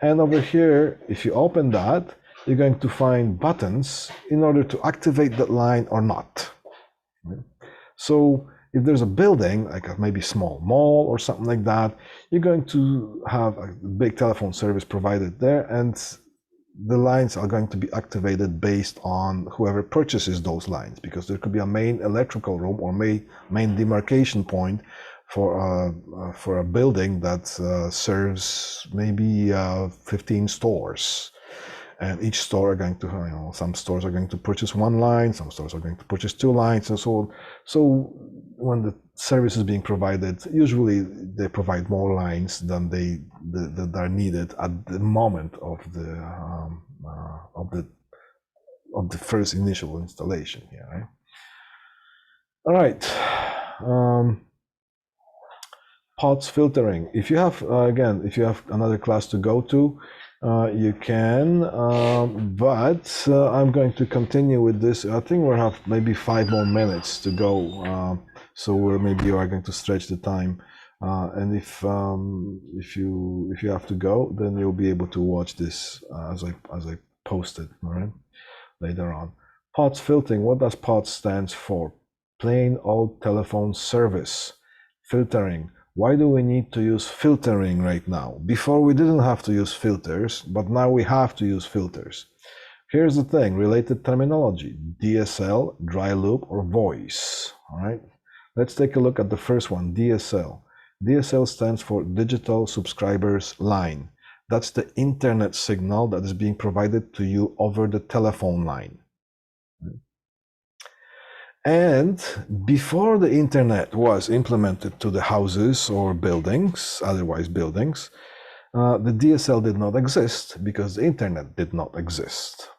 And over here, if you open that, you're going to find buttons in order to activate that line or not. Right? So if there's a building, like a maybe small mall or something like that, you're going to have a big telephone service provided there, and the lines are going to be activated based on whoever purchases those lines, because there could be a main electrical room or main demarcation point for a building that serves maybe 15 stores. And each store are going to, some stores are going to purchase one line, some stores are going to purchase two lines, and so on. So when the service is being provided, usually they provide more lines than that are needed at the moment of the first initial installation here, right? All right. POTS filtering. If you have if you have another class to go to, you can, but I'm going to continue with this. I think we'll have maybe 5 more minutes to go, so maybe you are going to stretch the time. And if you have to go, then you'll be able to watch this as I post it, all right, later on. POTS filtering. What does POTS stands for? Plain old telephone service. Filtering. Why do we need to use filtering right now? Before we didn't have to use filters, but now we have to use filters. Here's the thing, related terminology: DSL, dry loop, or voice. All right, let's take a look at the first one, DSL. DSL stands for Digital Subscribers Line. That's the internet signal that is being provided to you over the telephone line. And before the internet was implemented to the houses or buildings, otherwise buildings, the DSL did not exist because the internet did not exist.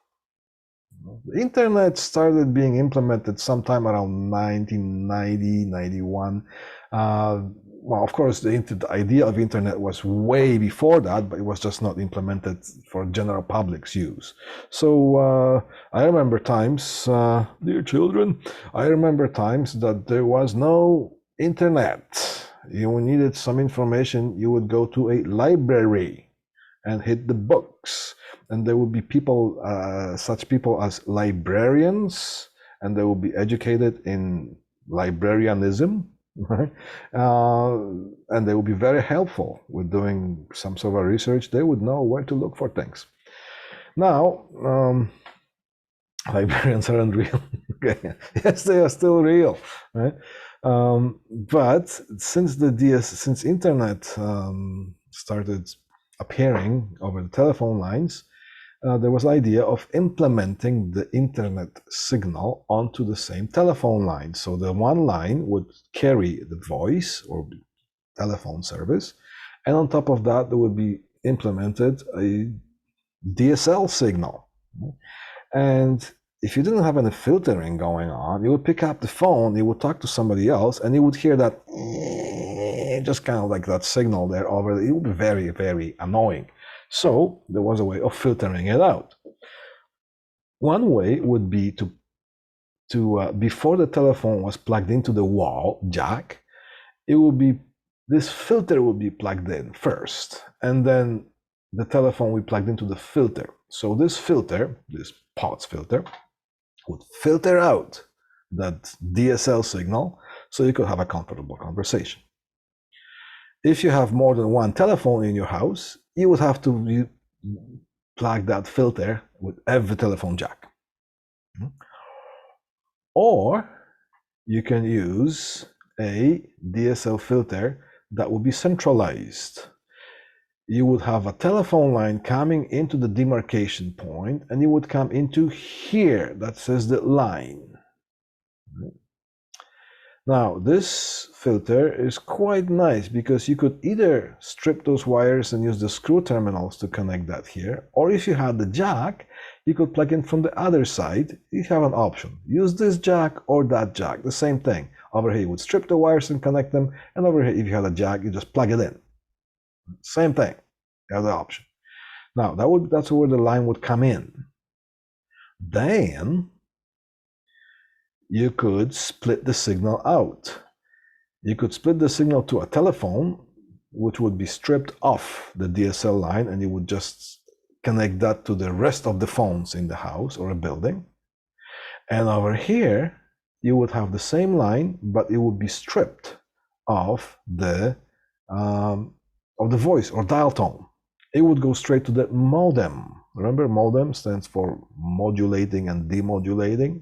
The internet started being implemented sometime around 1990, 91. Well, of course, the idea of internet was way before that, but it was just not implemented for general public's use. So I remember times, dear children, I remember times that there was no internet. You needed some information, you would go to a library and hit the books. And there would be people, such people as librarians, and they will be educated in librarianism. Right? And they will be very helpful with doing some sort of research. They would know where to look for things. Now, librarians aren't real. Yes, they are still real, right? But since internet started appearing over the telephone lines, there was the idea of implementing the internet signal onto the same telephone line. So the one line would carry the voice or telephone service, and on top of that, there would be implemented a DSL signal. And if you didn't have any filtering going on, you would pick up the phone, you would talk to somebody else, and you would hear that just kind of like that signal there over. It would be very, very annoying. So there was a way of filtering it out. One way would be to before the telephone was plugged into the wall jack, this filter would be plugged in first, and then the telephone would be plugged into the filter. So this filter, this POTS filter, would filter out that DSL signal so you could have a comfortable conversation. If you have more than one telephone in your house, you would have to plug that filter with every telephone jack. Or you can use a DSL filter that would be centralized. You would have a telephone line coming into the demarcation point, and you would come into here that says the line. Now, this filter is quite nice because you could either strip those wires and use the screw terminals to connect that here, or if you had the jack, you could plug in from the other side. You have an option. Use this jack or that jack, the same thing. Over here, you would strip the wires and connect them, and over here, if you had a jack, you just plug it in. Same thing. You have the option. Now, that's where the line would come in. Then you could split the signal out. You could split the signal to a telephone, which would be stripped off the DSL line, and you would just connect that to the rest of the phones in the house or a building. And over here, you would have the same line, but it would be stripped of the voice or dial tone. it would go straight to the modem. Remember, modem stands for modulating and demodulating.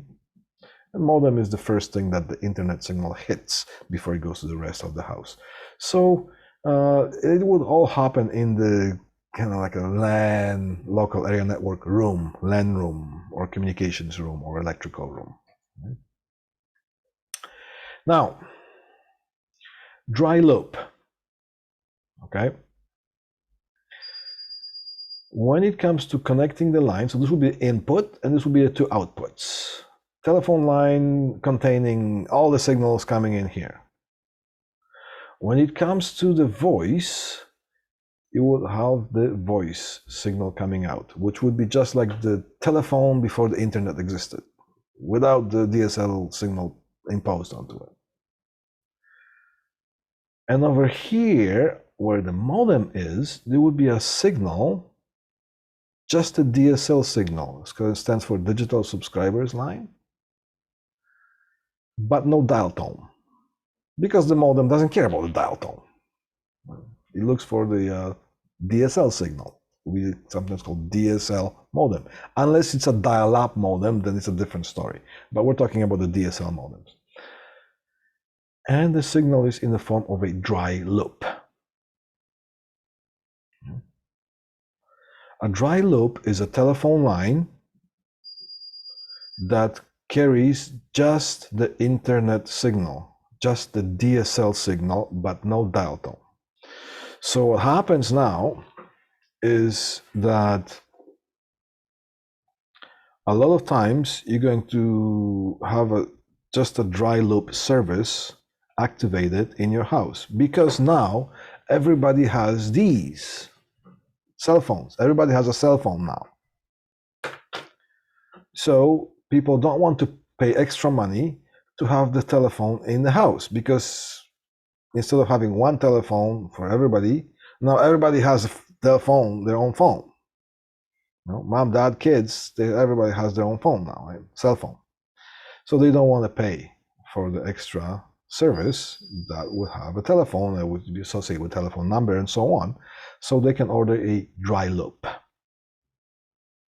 And modem is the first thing that the internet signal hits before it goes to the rest of the house. So it would all happen in the kind of like a LAN, local area network room, LAN room, or communications room, or electrical room. Now, dry loop, okay? When it comes to connecting the line, so this will be input and this will be the two outputs. Telephone line containing all the signals coming in here. When it comes to the voice, you will have the voice signal coming out, which would be just like the telephone before the internet existed, without the DSL signal imposed onto it. And over here, where the modem is, there would be a signal, just a DSL signal. It stands for digital subscribers line, but no dial tone, because the modem doesn't care about the dial tone. It looks for the DSL signal. We sometimes called DSL modem. Unless it's a dial-up modem, then it's a different story. But we're talking about the DSL modems. And the signal is in the form of a dry loop. A dry loop is a telephone line that carries just the internet signal, just the DSL signal, but no dial tone. So what happens now is that a lot of times you're going to have just a dry loop service activated in your house, because now everybody has these cell phones. Everybody has a cell phone now. So people don't want to pay extra money to have the telephone in the house, because instead of having one telephone for everybody, now everybody has their own phone. You know, mom, dad, kids, everybody has their own phone now, right? Cell phone. So they don't want to pay for the extra service that would have a telephone that would be associated with telephone number and so on. So they can order a dry loop.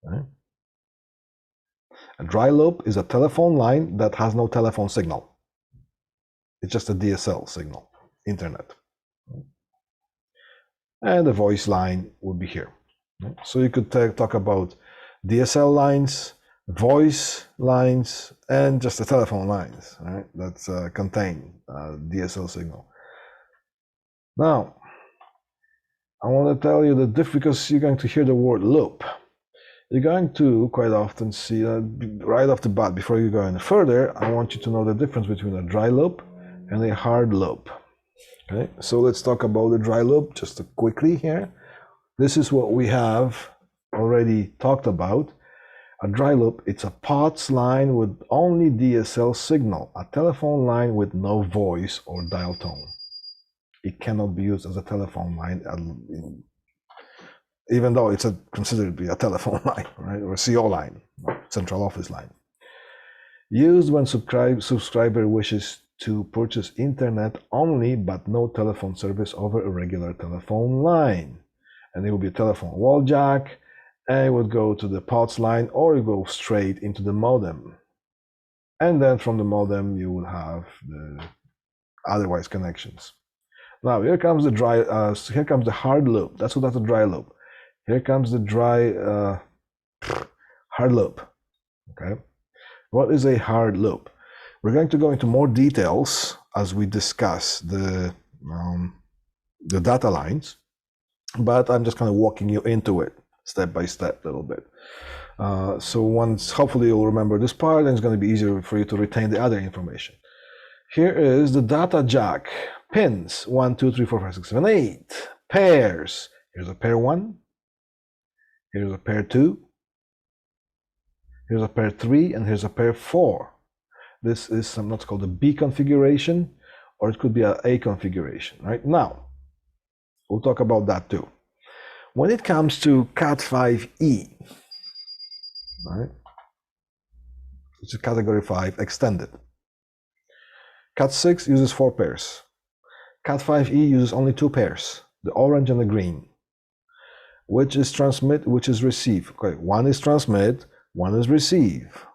Right? A dry loop is a telephone line that has no telephone signal. It's just a DSL signal, internet. And the voice line would be here. So you could talk about DSL lines, voice lines, and just the telephone lines, right? That's contain DSL signal. Now, I want to tell you the difference, because you're going to hear the word loop. You're going to quite often see, right off the bat, before you go any further, I want you to know the difference between a dry loop and a hard loop. Okay, so let's talk about the dry loop just quickly here. This is what we have already talked about. A dry loop, it's a POTS line with only DSL signal, a telephone line with no voice or dial tone. It cannot be used as a telephone line, even though it's considered to be a telephone line, right? Or a CO line, central office line. Used when subscriber wishes to purchase internet only, but no telephone service over a regular telephone line. And it will be a telephone wall jack, and it would go to the POTS line, or you go straight into the modem. And then from the modem, you will have the otherwise connections. Now here comes the here comes the hard loop. That's a dry loop. Here comes the hard loop. Okay, what is a hard loop? We're going to go into more details as we discuss the data lines, but I'm just kind of walking you into it step by step a little bit. So once, hopefully you'll remember this part, and it's going to be easier for you to retain the other information. Here is the data jack. Pins 1, 2, 3, 4, 5, 6, 7, 8. Pairs. Here's a pair 1. Here's a pair 2. Here's a pair 3, and here's a pair 4. This is what's called a B configuration, or it could be an A configuration. Right now, we'll talk about that too. When it comes to Cat5e, right, which is category 5 extended, Cat6 uses 4 pairs. Cat5e uses only 2 pairs, the orange and the green. which is transmit, which is receive. Okay, one is transmit, one is receive.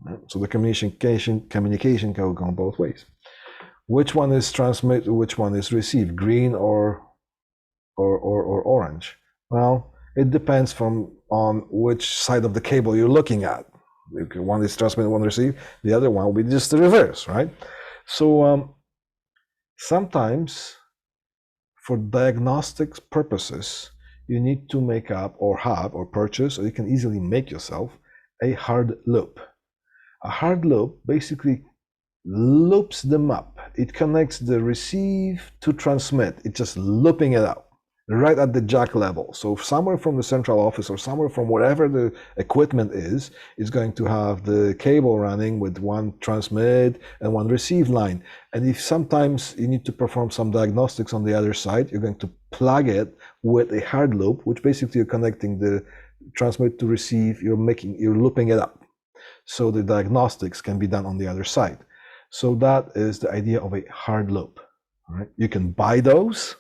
Right? So the communication can go both ways. Which one is transmit, which one is receive, green or orange? Well, it depends on which side of the cable you're looking at. One is transmit, one receive, the other one will be just the reverse, right? So sometimes for diagnostics purposes, you need to make up or have or purchase, or you can easily make yourself a hard loop. A hard loop basically loops them up. It connects the receive to transmit. It's just looping it up right at the jack level. So somewhere from the central office or somewhere from wherever the equipment is going to have the cable running with one transmit and one receive line. And if sometimes you need to perform some diagnostics on the other side, you're going to plug it with a hard loop, which basically you're connecting the transmit to receive. You're looping it up, so the diagnostics can be done on the other side. So that is the idea of a hard loop. Right? You can buy those,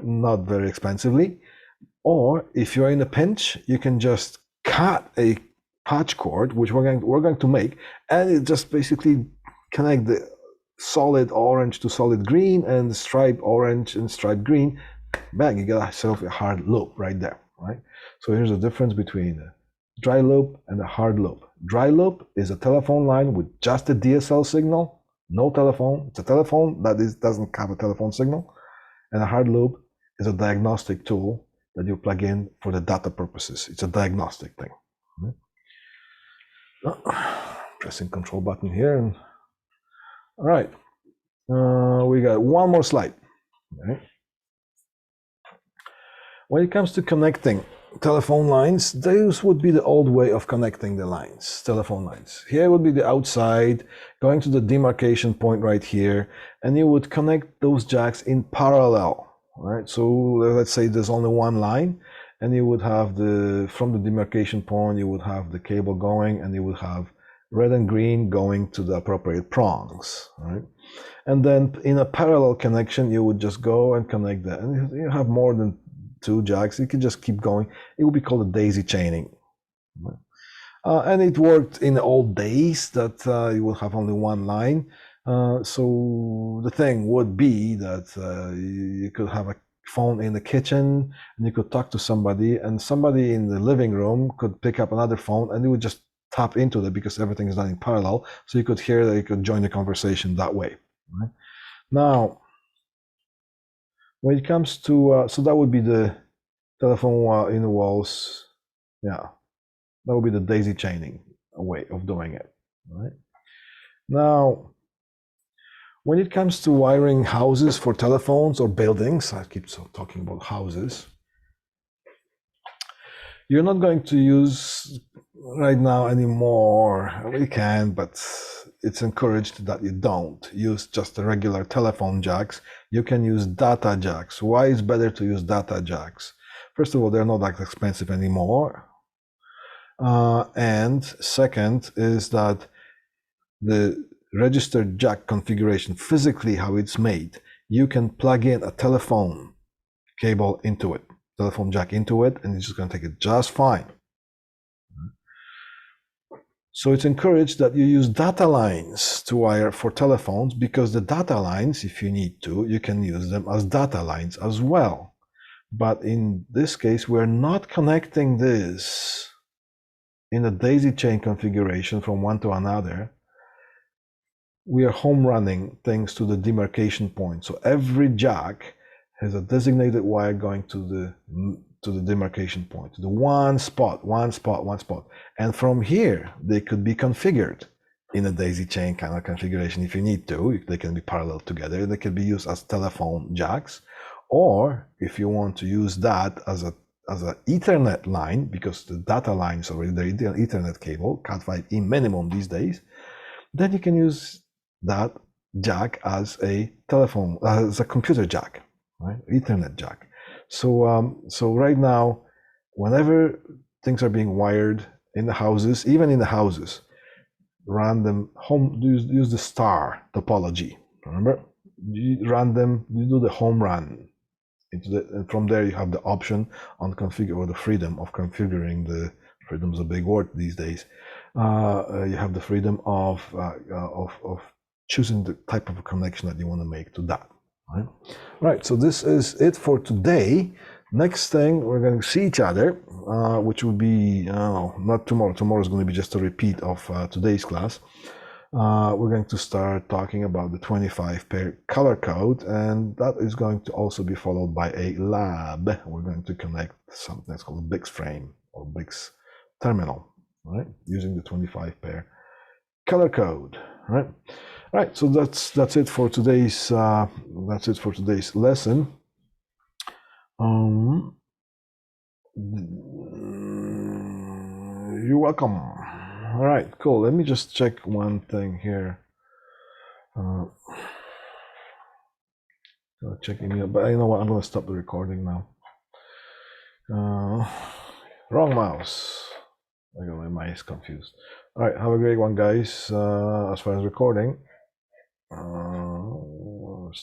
not very expensively, or if you're in a pinch, you can just cut a patch cord, which we're going to make, and it just basically connect the solid orange to solid green and the stripe orange and stripe green. Bang, you got yourself a hard loop right there. Right? So here's the difference between a dry loop and a hard loop. Dry loop is a telephone line with just a DSL signal, no telephone. It's a telephone that doesn't have a telephone signal. And a hard loop is a diagnostic tool that you plug in for the data purposes. It's a diagnostic thing. Pressing control button here. And all right, we got one more slide. Right. When it comes to connecting telephone lines, those would be the old way of connecting the lines, telephone lines. Here would be the outside, going to the demarcation point right here, and you would connect those jacks in parallel, right? So let's say there's only one line, and you would have from the demarcation point, you would have the cable going, and you would have red and green going to the appropriate prongs, right? And then in a parallel connection, you would just go and connect that, and you have more than two jacks. You can just keep going. It would be called a daisy chaining. And it worked in the old days that you would have only one line. So the thing would be that you could have a phone in the kitchen and you could talk to somebody, and somebody in the living room could pick up another phone and you would just tap into that because everything is done in parallel. So you could hear that you could join the conversation that way. Right? Now, when it comes to, so that would be the telephone in the walls. Yeah, that would be the daisy chaining way of doing it. Right? Now, when it comes to wiring houses for telephones or buildings, I keep talking about houses, you're not going to use right now anymore. We can, but it's encouraged that you don't use just the regular telephone jacks. You can use data jacks. Why is it better to use data jacks? First of all, they're not that expensive anymore. And second is that the registered jack configuration, physically how it's made, you can plug in a telephone cable into it, telephone jack into it, and it's just going to take it just fine. So it's encouraged that you use data lines to wire for telephones, because the data lines, if you need to, you can use them as data lines as well. But in this case, we're not connecting this in a daisy chain configuration from one to another. We are home running things to the demarcation point. So every jack has a designated wire going to the demarcation point, to the one spot. And from here, they could be configured in a daisy chain kind of configuration if you need to. They can be parallel together. They can be used as telephone jacks. Or if you want to use that as an Ethernet line, because the data line is already the Ethernet cable, Cat5e minimum these days, then you can use that jack as a telephone, as a computer jack, right? Ethernet jack. So right now, whenever things are being wired in the houses, even in the houses, run them home. Use the star topology. Remember, you run them. You do the home run and from there you have the option on configure, or the freedom of configuring the freedom is a big word these days. You have the freedom of choosing the type of a connection that you want to make to that. Right. So this is it for today. Next thing, we're going to see each other, which will be not tomorrow. Tomorrow is going to be just a repeat of today's class. We're going to start talking about the 25 pair color code, and that is going to also be followed by a lab. We're going to connect something that's called a BIX frame or BIX terminal, right? Using the 25 pair color code, right? Right. So that's it for today's lesson. You're welcome. All right, cool. Let me just check one thing here. Check email, but you know what? I'm going to stop the recording now. Wrong mouse. I got my mice confused. All right, have a great one, guys. As far as recording, stop.